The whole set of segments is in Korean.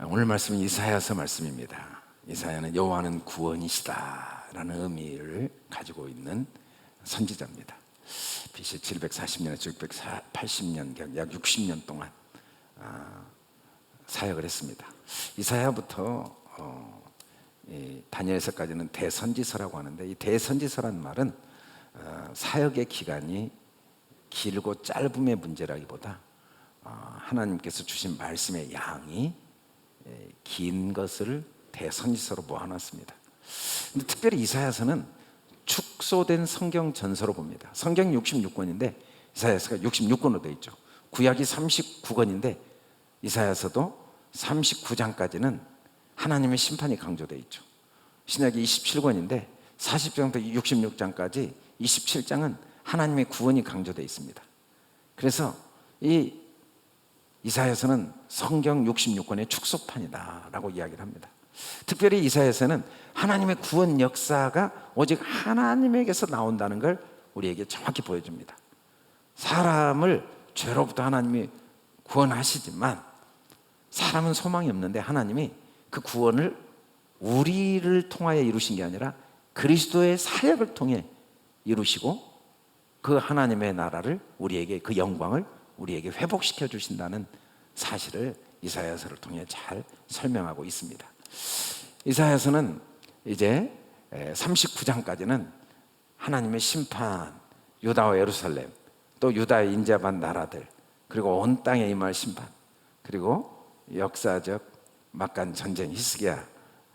오늘 말씀은 이사야서 말씀입니다. 이사야는 여호와는 구원이시다 라는 의미를 가지고 있는 선지자입니다. BC 740년에서 680년경 약 60년 동안 사역을 했습니다. 이사야부터 다니엘서까지는 대선지서라고 하는데, 이 대선지서란 말은 사역의 기간이 길고 짧음의 문제라기보다 하나님께서 주신 말씀의 양이 긴 것을 대선지서로 모아놨습니다. 근데 특별히 이사야서는 축소된 성경 전서로 봅니다. 성경이 66권인데 이사야서가 66권으로 되어 있죠. 구약이 39권인데 이사야서도 39장까지는 하나님의 심판이 강조되어 있죠. 신약이 27권인데 40장부터 66장까지 27장은 하나님의 구원이 강조되어 있습니다. 그래서 이 이사야서는 성경 66권의 축소판이다 라고 이야기를 합니다. 특별히 이사야서는 하나님의 구원 역사가 오직 하나님에게서 나온다는 걸 우리에게 정확히 보여줍니다. 사람을 죄로부터 하나님이 구원하시지만 사람은 소망이 없는데 하나님이 그 구원을 우리를 통하여 이루신 게 아니라 그리스도의 사역을 통해 이루시고, 그 하나님의 나라를 우리에게, 그 영광을 우리에게 회복시켜 주신다는 사실을 이사야서를 통해 잘 설명하고 있습니다. 이사야서는 이제 39장까지는 하나님의 심판, 유다와 예루살렘, 또 유다의 인자반 나라들, 그리고 온 땅에 임할 심판, 그리고 역사적 막간 전쟁 히스기야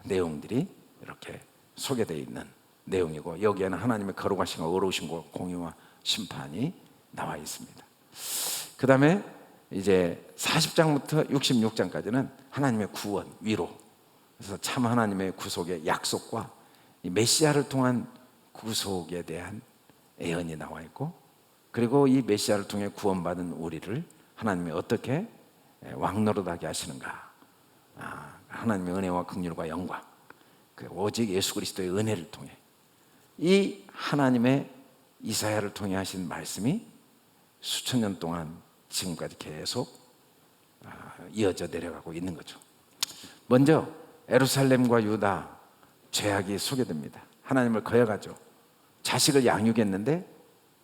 내용들이 이렇게 소개되어 있는 내용이고, 여기에는 하나님의 거룩하신 것, 의로우신 것, 공의와 심판이 나와 있습니다. 그 다음에 이제 40장부터 66장까지는 하나님의 구원, 위로, 그래서 참 하나님의 구속의 약속과 이 메시아를 통한 구속에 대한 예언이 나와 있고, 그리고 이 메시아를 통해 구원받은 우리를 하나님이 어떻게 왕노릇하게 하시는가, 하나님의 은혜와 긍휼과 영광, 오직 예수 그리스도의 은혜를 통해, 이 하나님의 이사야를 통해 하신 말씀이 수천 년 동안 지금까지 계속 이어져 내려가고 있는 거죠. 먼저 예루살렘과 유다 죄악이 소개됩니다. 하나님을 거역하죠. 자식을 양육했는데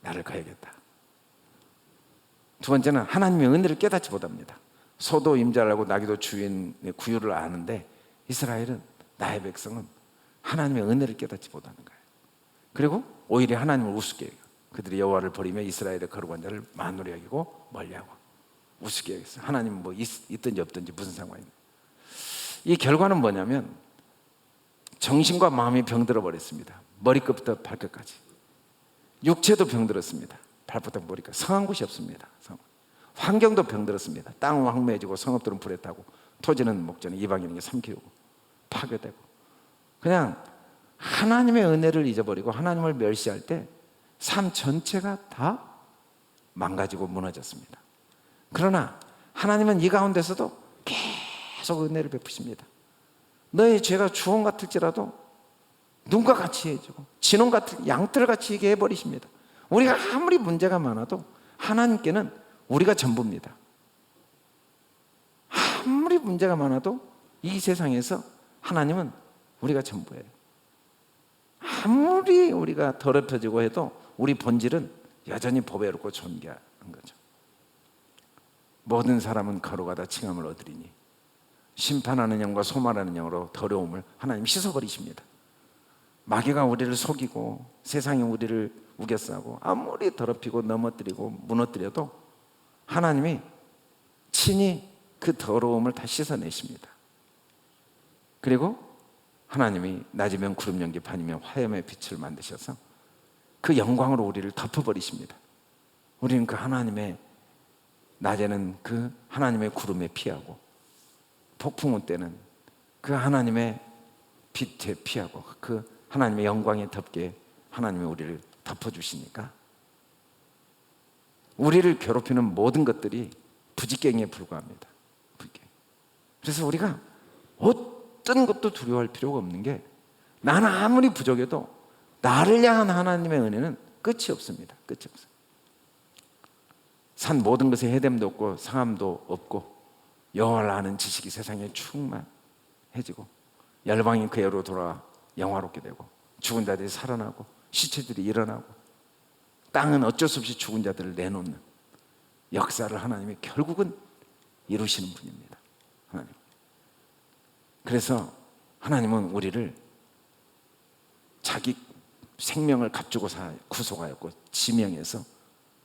나를 거역했다. 두 번째는 하나님의 은혜를 깨닫지 못합니다. 소도 임자라고 나기도 주인의 구유를 아는데 이스라엘은, 나의 백성은 하나님의 은혜를 깨닫지 못하는 거예요. 그리고 오히려 하나님을 우습게 여겨요. 그들이 여호와를 버리며 이스라엘의 거룩한 자를 만으로 여기고 멀리하고 우습게 여겼어요. 하나님은 뭐 있든지 없든지 무슨 상관이냐. 이 결과는 뭐냐면 정신과 마음이 병들어 버렸습니다. 머리끝부터 발끝까지. 육체도 병들었습니다. 발부터 머리까지. 성한 곳이 없습니다. 환경도 병들었습니다. 땅은 황폐해지고 성읍들은 불에 타고 토지는 목전에 이방인에게 삼키고 파괴되고, 그냥 하나님의 은혜를 잊어버리고 하나님을 멸시할 때 삶 전체가 다 망가지고 무너졌습니다. 그러나 하나님은 이 가운데서도 계속 은혜를 베푸십니다. 너의 죄가 주홍 같을지라도 눈과 같이 해주고 진홍 같을 양털같이 이게 해버리십니다. 우리가 아무리 문제가 많아도 하나님께는 우리가 전부입니다. 아무리 문제가 많아도 이 세상에서 하나님은 우리가 전부예요. 아무리 우리가 더럽혀지고 해도 우리 본질은 여전히 보배롭고 존귀한 거죠. 모든 사람은 거룩하다 칭함을 얻으리니 심판하는 영과 소말하는 영으로 더러움을 하나님 씻어버리십니다. 마귀가 우리를 속이고 세상이 우리를 우겨싸고 아무리 더럽히고 넘어뜨리고 무너뜨려도 하나님이 친히 그 더러움을 다 씻어내십니다. 그리고 하나님이 낮이면 구름 연기, 밤이면 화염의 빛을 만드셔서 그 영광으로 우리를 덮어버리십니다. 우리는 그 하나님의, 낮에는 그 하나님의 구름에 피하고 폭풍우 때는 그 하나님의 빛에 피하고 그 하나님의 영광에 덮게 하나님이 우리를 덮어주시니까 우리를 괴롭히는 모든 것들이 부지깽이에 불과합니다. 그래서 우리가 어떤 것도 두려워할 필요가 없는 게, 나는 아무리 부족해도 나를 향한 하나님의 은혜는 끝이 없습니다. 끝이 없어요. 산 모든 것에 해됨도 없고 상함도 없고 여호와를 아는 지식이 세상에 충만해지고 열방이 그애로 돌아 영화롭게 되고 죽은 자들이 살아나고 시체들이 일어나고 땅은 어쩔 수 없이 죽은 자들을 내놓는 역사를 하나님이 결국은 이루시는 분입니다. 하나님. 그래서 하나님은 우리를 자기 생명을 갖추고 구속하였고 지명해서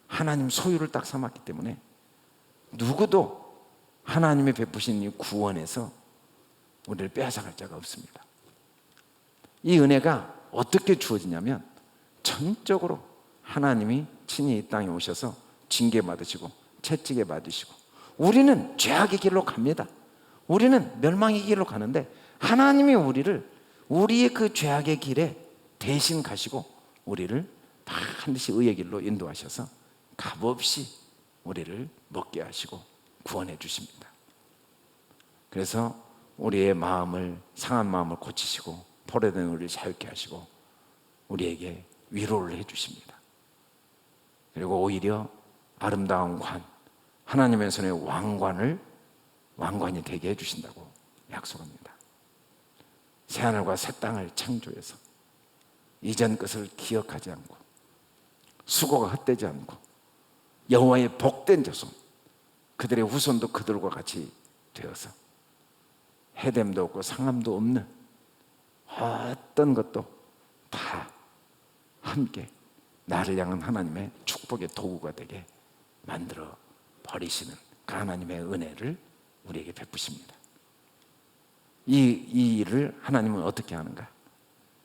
하나님 소유를 딱 삼았기 때문에 누구도 하나님의 베푸신 이 구원에서 우리를 빼앗아갈 자가 없습니다. 이 은혜가 어떻게 주어지냐면 전적으로 하나님이 친히 이 땅에 오셔서 징계받으시고 채찍에 맞으시고, 우리는 죄악의 길로 갑니다. 우리는 멸망의 길로 가는데 하나님이 우리를 우리의 그 죄악의 길에 대신 가시고 우리를 반드시 의의 길로 인도하셔서 값없이 우리를 먹게 하시고 구원해 주십니다. 그래서 우리의 마음을, 상한 마음을 고치시고 포로된 우리를 자유케 하시고 우리에게 위로를 해 주십니다. 그리고 오히려 아름다운 관, 하나님의 손의 왕관이 되게 해주신다고 약속합니다. 새하늘과 새 땅을 창조해서 이전 것을 기억하지 않고 수고가 헛되지 않고 여호와의 복된 자손, 그들의 후손도 그들과 같이 되어서 해됨도 없고 상함도 없는 어떤 것도 다 함께 나를 향한 하나님의 축복의 도구가 되게 만들어 버리시는 그 하나님의 은혜를 우리에게 베푸십니다. 이 일을 하나님은 어떻게 하는가?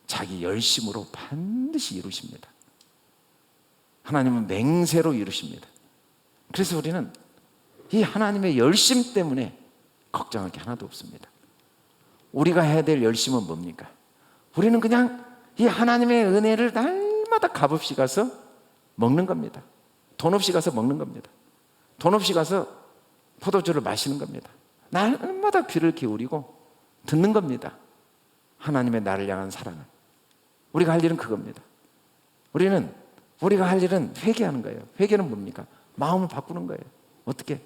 자기 열심으로 반드시 이루십니다. 하나님은 맹세로 이루십니다. 그래서 우리는 이 하나님의 열심 때문에 걱정할 게 하나도 없습니다. 우리가 해야 될 열심은 뭡니까? 우리는 그냥 이 하나님의 은혜를 날마다 값없이 가서 먹는 겁니다. 돈 없이 가서 먹는 겁니다. 돈 없이 가서 포도주를 마시는 겁니다. 날마다 귀를 기울이고 듣는 겁니다. 하나님의 나를 향한 사랑을. 우리가 할 일은 그겁니다. 우리가 할 일은 회개하는 거예요. 회개는 뭡니까? 마음을 바꾸는 거예요. 어떻게?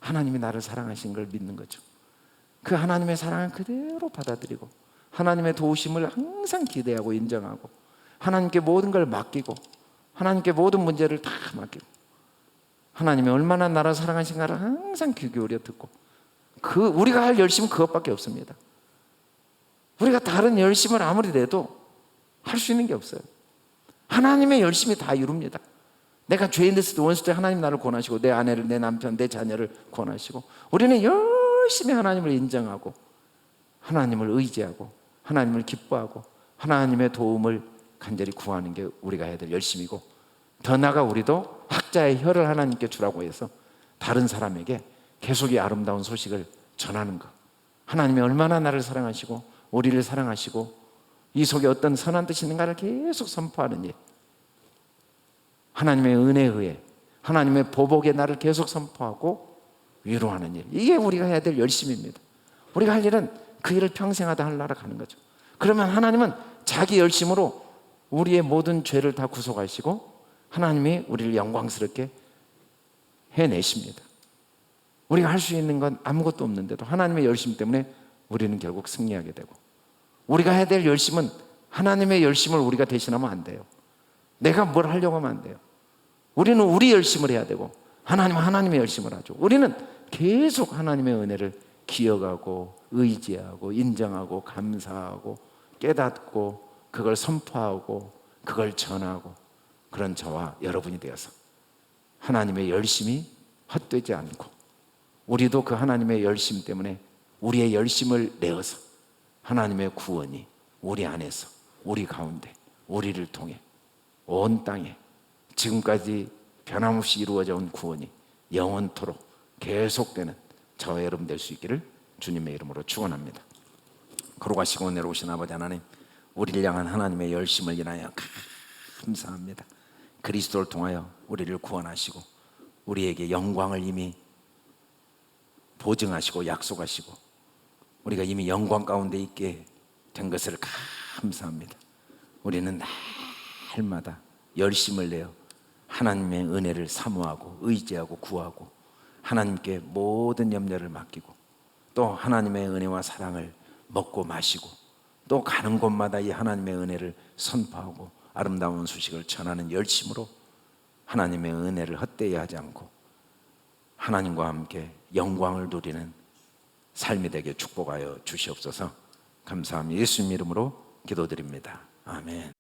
하나님이 나를 사랑하신 걸 믿는 거죠. 그 하나님의 사랑을 그대로 받아들이고 하나님의 도우심을 항상 기대하고 인정하고 하나님께 모든 걸 맡기고 하나님께 모든 문제를 다 맡기고 하나님이 얼마나 나를 사랑하신가를 항상 귀 기울여 듣고, 우리가 할 열심은 그것밖에 없습니다. 우리가 다른 열심을 아무리 내도 할 수 있는 게 없어요. 하나님의 열심이 다 이룹니다. 내가 죄인 됐을 때 원수 때 하나님 나를 권하시고 내 아내를, 내 남편, 내 자녀를 권하시고 우리는 열심히 하나님을 인정하고 하나님을 의지하고 하나님을 기뻐하고 하나님의 도움을 간절히 구하는 게 우리가 해야 될 열심이고, 더 나아가 우리도 학자의 혀를 하나님께 주라고 해서 다른 사람에게 계속 이 아름다운 소식을 전하는 것, 하나님이 얼마나 나를 사랑하시고 우리를 사랑하시고 이 속에 어떤 선한 뜻이 있는가를 계속 선포하는 일, 하나님의 은혜에 의해 하나님의 보복에 나를 계속 선포하고 위로하는 일, 이게 우리가 해야 될 열심입니다. 우리가 할 일은 그 일을 평생 하다 하려고 하는 거죠. 그러면 하나님은 자기 열심으로 우리의 모든 죄를 다 구속하시고 하나님이 우리를 영광스럽게 해내십니다. 우리가 할 수 있는 건 아무것도 없는데도 하나님의 열심 때문에 우리는 결국 승리하게 되고, 우리가 해야 될 열심은 하나님의 열심을 우리가 대신하면 안 돼요. 내가 뭘 하려고 하면 안 돼요. 우리는 우리 열심을 해야 되고 하나님은 하나님의 열심을 하죠. 우리는 계속 하나님의 은혜를 기억하고 의지하고 인정하고 감사하고 깨닫고 그걸 선포하고 그걸 전하고, 그런 저와 여러분이 되어서 하나님의 열심이 헛되지 않고 우리도 그 하나님의 열심 때문에 우리의 열심을 내어서 하나님의 구원이 우리 안에서, 우리 가운데, 우리를 통해 온 땅에 지금까지 변함없이 이루어져 온 구원이 영원토록 계속되는 저와 여러분 될 수 있기를 주님의 이름으로 축원합니다. 거룩하시고 내려오신 아버지 하나님, 우리를 향한 하나님의 열심을 인하여 감사합니다. 그리스도를 통하여 우리를 구원하시고 우리에게 영광을 이미 보증하시고 약속하시고 우리가 이미 영광 가운데 있게 된 것을 감사합니다. 우리는 날마다 열심을 내어 하나님의 은혜를 사모하고 의지하고 구하고 하나님께 모든 염려를 맡기고 또 하나님의 은혜와 사랑을 먹고 마시고 또 가는 곳마다 이 하나님의 은혜를 선포하고 아름다운 소식을 전하는 열심으로 하나님의 은혜를 헛되이 하지 않고 하나님과 함께 영광을 누리는 삶이 되게 축복하여 주시옵소서. 감사합니다. 예수님 이름으로 기도드립니다. 아멘.